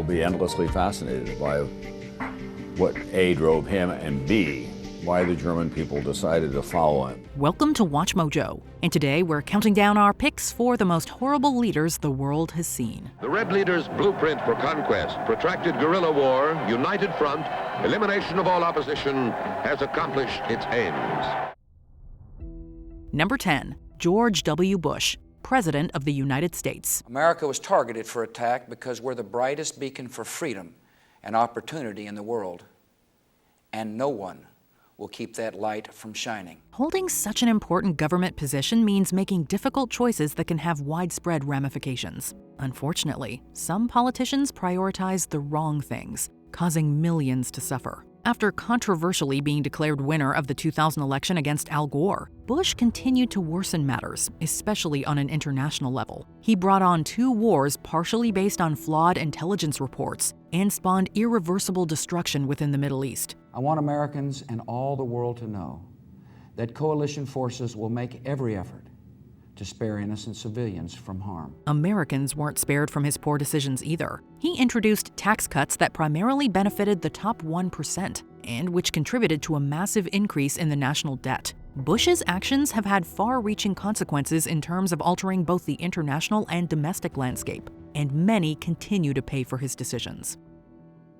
will be endlessly fascinated by what A, drove him, and B, why the German people decided to follow him. Welcome to Watch Mojo, and today we're counting down our picks for the most horrible leaders the world has seen. The Red Leader's blueprint for conquest, protracted guerrilla war, united front, elimination of all opposition, has accomplished its aims. Number 10, George W. Bush, President of the United States. America was targeted for attack because we're the brightest beacon for freedom and opportunity in the world, and no one will keep that light from shining. Holding such an important government position means making difficult choices that can have widespread ramifications. Unfortunately, some politicians prioritize the wrong things, causing millions to suffer. After controversially being declared winner of the 2000 election against Al Gore, Bush continued to worsen matters, especially on an international level. He brought on 2 wars partially based on flawed intelligence reports and spawned irreversible destruction within the Middle East. I want Americans and all the world to know that coalition forces will make every effort to spare innocent civilians from harm. Americans weren't spared from his poor decisions either. He introduced tax cuts that primarily benefited the top 1%, and which contributed to a massive increase in the national debt. Bush's actions have had far-reaching consequences in terms of altering both the international and domestic landscape, and many continue to pay for his decisions.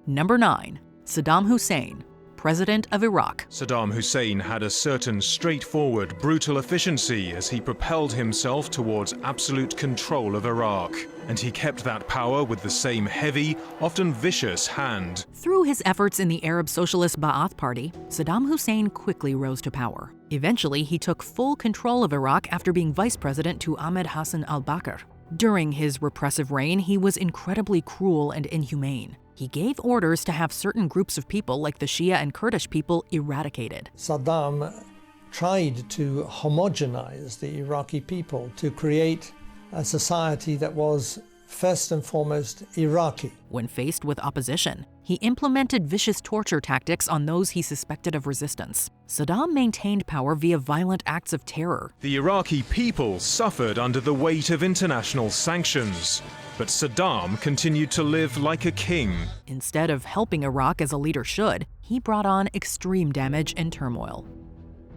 Number 9, Saddam Hussein, President of Iraq. Saddam Hussein had a certain straightforward, brutal efficiency as he propelled himself towards absolute control of Iraq. And he kept that power with the same heavy, often vicious hand. Through his efforts in the Arab Socialist Ba'ath Party, Saddam Hussein quickly rose to power. Eventually, he took full control of Iraq after being vice president to Ahmed Hassan al-Bakr. During his repressive reign, he was incredibly cruel and inhumane. He gave orders to have certain groups of people, like the Shia and Kurdish people, eradicated. Saddam tried to homogenize the Iraqi people to create a society that was first and foremost Iraqi. When faced with opposition, he implemented vicious torture tactics on those he suspected of resistance. Saddam maintained power via violent acts of terror. The Iraqi people suffered under the weight of international sanctions. But Saddam continued to live like a king. Instead of helping Iraq as a leader should, he brought on extreme damage and turmoil.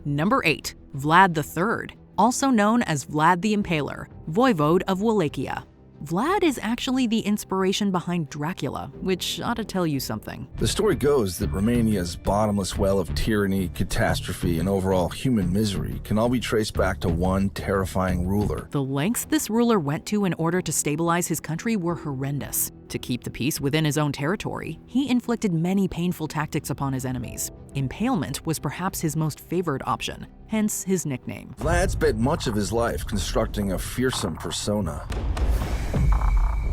Number 8, Vlad III, also known as Vlad the Impaler, Voivode of Wallachia. Vlad is actually the inspiration behind Dracula, which ought to tell you something. The story goes that Romania's bottomless well of tyranny, catastrophe, and overall human misery can all be traced back to one terrifying ruler. The lengths this ruler went to in order to stabilize his country were horrendous. To keep the peace within his own territory, he inflicted many painful tactics upon his enemies. Impalement was perhaps his most favored option, hence his nickname. Vlad spent much of his life constructing a fearsome persona.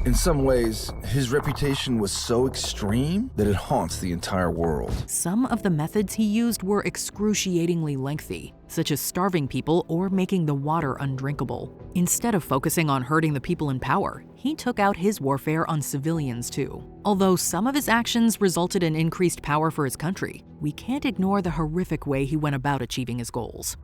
In some ways, his reputation was so extreme that it haunts the entire world. Some of the methods he used were excruciatingly lengthy, such as starving people or making the water undrinkable. Instead of focusing on hurting the people in power, he took out his warfare on civilians too. Although some of his actions resulted in increased power for his country, we can't ignore the horrific way he went about achieving his goals.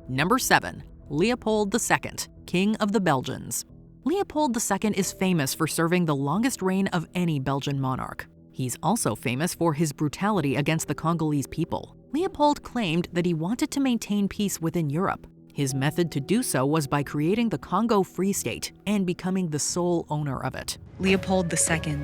Number 7, Leopold II, King of the Belgians. Leopold II is famous for serving the longest reign of any Belgian monarch. He's also famous for his brutality against the Congolese people. Leopold claimed that he wanted to maintain peace within Europe. His method to do so was by creating the Congo Free State and becoming the sole owner of it. Leopold II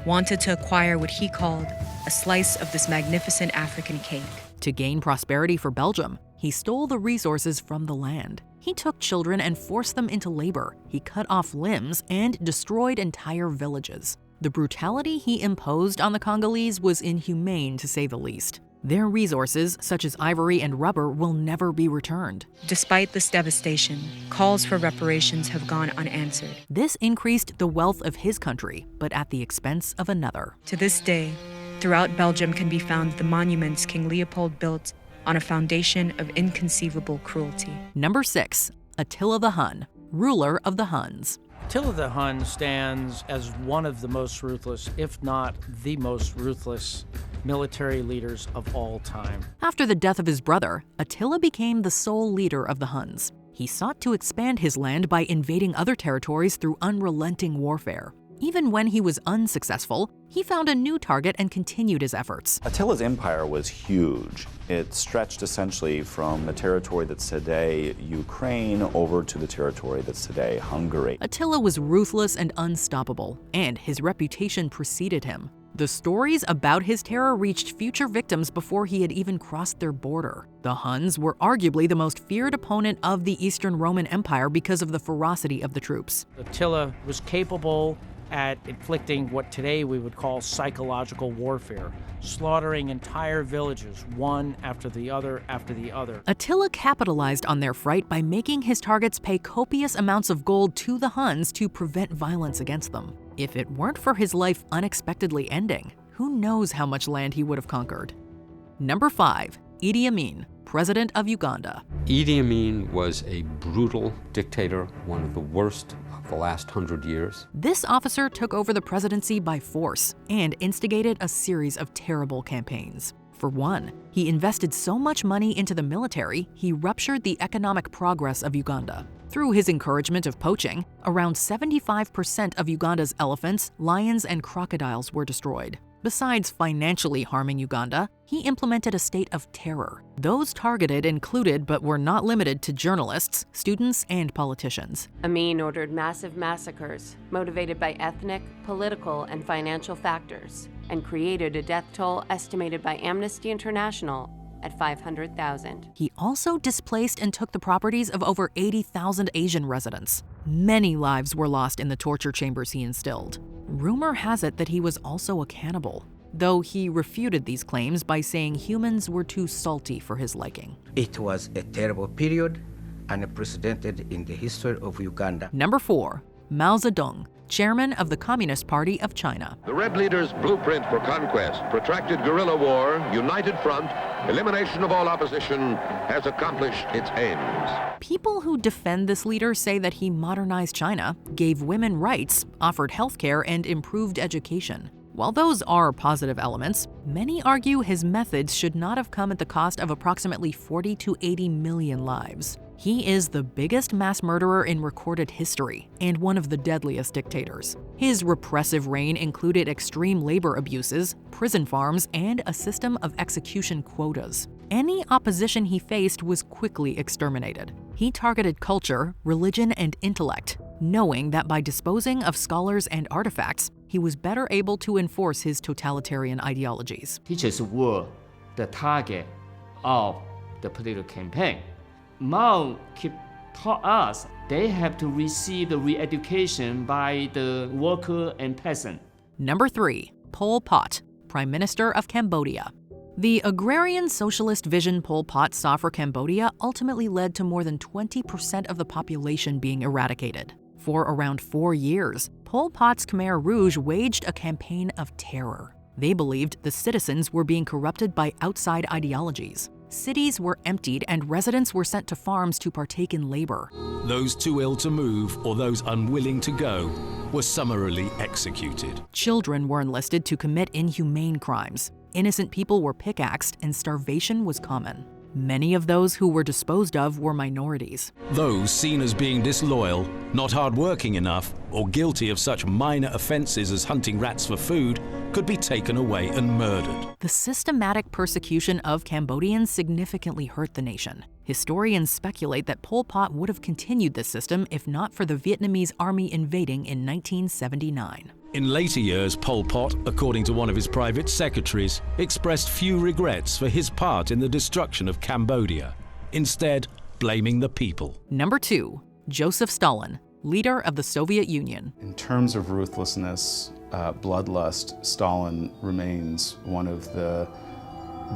wanted to acquire what he called a slice of this magnificent African cake. To gain prosperity for Belgium, he stole the resources from the land. He took children and forced them into labor. He cut off limbs and destroyed entire villages. The brutality he imposed on the Congolese was inhumane, to say the least. Their resources, such as ivory and rubber, will never be returned. Despite this devastation, calls for reparations have gone unanswered. This increased the wealth of his country, but at the expense of another. To this day, throughout Belgium can be found the monuments King Leopold built on a foundation of inconceivable cruelty. Number 6, Attila the Hun, ruler of the Huns. Attila the Hun stands as one of the most ruthless, if not the most ruthless, military leaders of all time. After the death of his brother, Attila became the sole leader of the Huns. He sought to expand his land by invading other territories through unrelenting warfare. Even when he was unsuccessful, he found a new target and continued his efforts. Attila's empire was huge. It stretched essentially from the territory that's today Ukraine over to the territory that's today Hungary. Attila was ruthless and unstoppable, and his reputation preceded him. The stories about his terror reached future victims before he had even crossed their border. The Huns were arguably the most feared opponent of the Eastern Roman Empire because of the ferocity of the troops. Attila was capable at inflicting what today we would call psychological warfare, slaughtering entire villages, one after the other after the other. Attila capitalized on their fright by making his targets pay copious amounts of gold to the Huns to prevent violence against them. If it weren't for his life unexpectedly ending, who knows how much land he would have conquered. Number 5. Idi Amin, President of Uganda. Idi Amin was a brutal dictator, one of the worst of the last 100 years. This officer took over the presidency by force and instigated a series of terrible campaigns. For one, he invested so much money into the military, he ruptured the economic progress of Uganda. Through his encouragement of poaching, around 75% of Uganda's elephants, lions, and crocodiles were destroyed. Besides financially harming Uganda, he implemented a state of terror. Those targeted included, but were not limited to, journalists, students, and politicians. Amin ordered massive massacres, motivated by ethnic, political, and financial factors, and created a death toll estimated by Amnesty International at 500,000. He also displaced and took the properties of over 80,000 Asian residents. Many lives were lost in the torture chambers he instilled. Rumor has it that he was also a cannibal, though he refuted these claims by saying humans were too salty for his liking. It was a terrible period, unprecedented in the history of Uganda. Number 4. Mao Zedong, chairman of the Communist Party of China. The Red Leader's blueprint for conquest, protracted guerrilla war, united front, elimination of all opposition, has accomplished its aims. People who defend this leader say that he modernized China, gave women rights, offered healthcare, and improved education. While those are positive elements, many argue his methods should not have come at the cost of approximately 40 to 80 million lives. He is the biggest mass murderer in recorded history and one of the deadliest dictators. His repressive reign included extreme labor abuses, prison farms, and a system of execution quotas. Any opposition he faced was quickly exterminated. He targeted culture, religion, and intellect, knowing that by disposing of scholars and artifacts, he was better able to enforce his totalitarian ideologies. Teachers were the target of the political campaign. Mao taught us they have to receive the re-education by the worker and peasant. Number 3. Pol Pot, Prime Minister of Cambodia. The agrarian socialist vision Pol Pot saw for Cambodia ultimately led to more than 20% of the population being eradicated. For around 4 years, Pol Pot's Khmer Rouge waged a campaign of terror. They believed the citizens were being corrupted by outside ideologies. Cities were emptied and residents were sent to farms to partake in labor. Those too ill to move or those unwilling to go were summarily executed. Children were enlisted to commit inhumane crimes. Innocent people were pickaxed and starvation was common. Many of those who were disposed of were minorities. Those seen as being disloyal, not hardworking enough, or guilty of such minor offenses as hunting rats for food could be taken away and murdered. The systematic persecution of Cambodians significantly hurt the nation. Historians speculate that Pol Pot would have continued this system if not for the Vietnamese army invading in 1979. In later years, Pol Pot, according to one of his private secretaries, expressed few regrets for his part in the destruction of Cambodia, instead blaming the people. Number 2. Joseph Stalin, leader of the Soviet Union. In terms of ruthlessness, bloodlust, Stalin remains one of the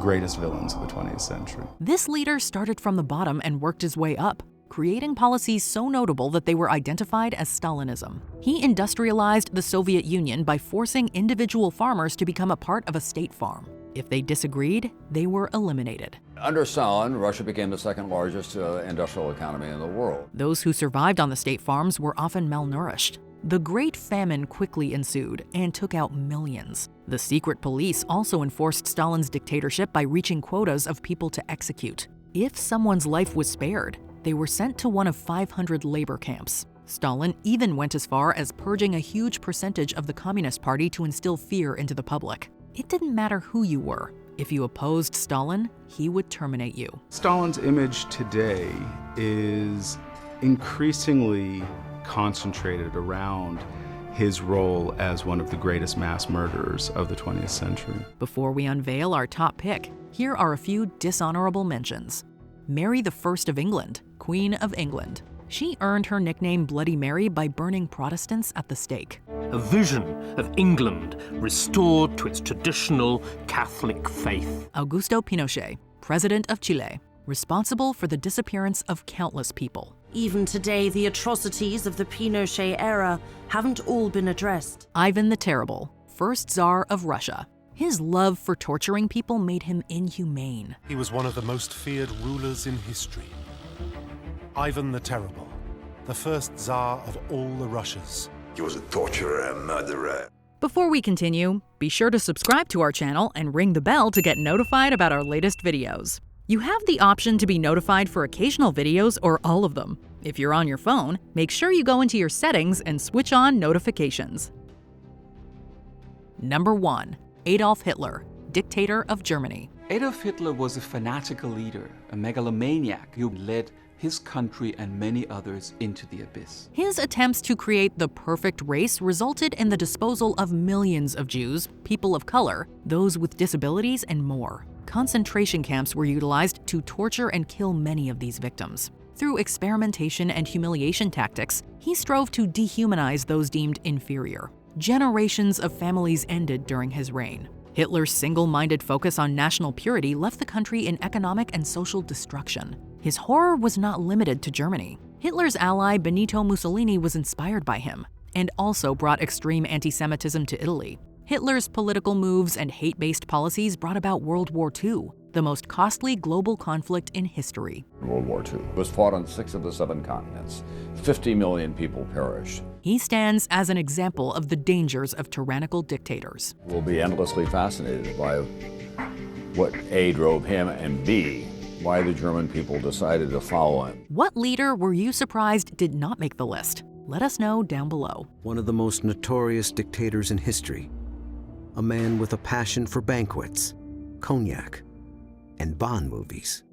greatest villains of the 20th century. This leader started from the bottom and worked his way up, creating policies so notable that they were identified as Stalinism. He industrialized the Soviet Union by forcing individual farmers to become a part of a state farm. If they disagreed, they were eliminated. Under Stalin, Russia became the second largest industrial economy in the world. Those who survived on the state farms were often malnourished. The Great Famine quickly ensued and took out millions. The secret police also enforced Stalin's dictatorship by reaching quotas of people to execute. If someone's life was spared, they were sent to one of 500 labor camps. Stalin even went as far as purging a huge percentage of the Communist Party to instill fear into the public. It didn't matter who you were. If you opposed Stalin, he would terminate you. Stalin's image today is increasingly concentrated around his role as one of the greatest mass murderers of the 20th century. Before we unveil our top pick, here are a few dishonorable mentions. Mary I of England, Queen of England. She earned her nickname Bloody Mary by burning Protestants at the stake. A vision of England restored to its traditional Catholic faith. Augusto Pinochet, President of Chile, responsible for the disappearance of countless people. Even today, the atrocities of the Pinochet era haven't all been addressed. Ivan the Terrible, first Tsar of Russia. His love for torturing people made him inhumane. He was one of the most feared rulers in history. Ivan the Terrible, the first Tsar of all the Russias. He was a torturer and murderer. Before we continue, be sure to subscribe to our channel and ring the bell to get notified about our latest videos. You have the option to be notified for occasional videos or all of them. If you're on your phone, make sure you go into your settings and switch on notifications. Number 1. Adolf Hitler, Dictator of Germany. Adolf Hitler was a fanatical leader, a megalomaniac who led his country and many others into the abyss. His attempts to create the perfect race resulted in the disposal of millions of Jews, people of color, those with disabilities, and more. Concentration camps were utilized to torture and kill many of these victims. Through experimentation and humiliation tactics, he strove to dehumanize those deemed inferior. Generations of families ended during his reign. Hitler's single-minded focus on national purity left the country in economic and social destruction. His horror was not limited to Germany. Hitler's ally Benito Mussolini was inspired by him, and also brought extreme anti-Semitism to Italy. Hitler's political moves and hate-based policies brought about World War II, the most costly global conflict in history. World War II was fought on 6 of the 7 continents. 50 million people perished. He stands as an example of the dangers of tyrannical dictators. We'll be endlessly fascinated by what A, drove him, and B, why the German people decided to follow him. What leader were you surprised did not make the list? Let us know down below. One of the most notorious dictators in history. A man with a passion for banquets, cognac, and Bond movies.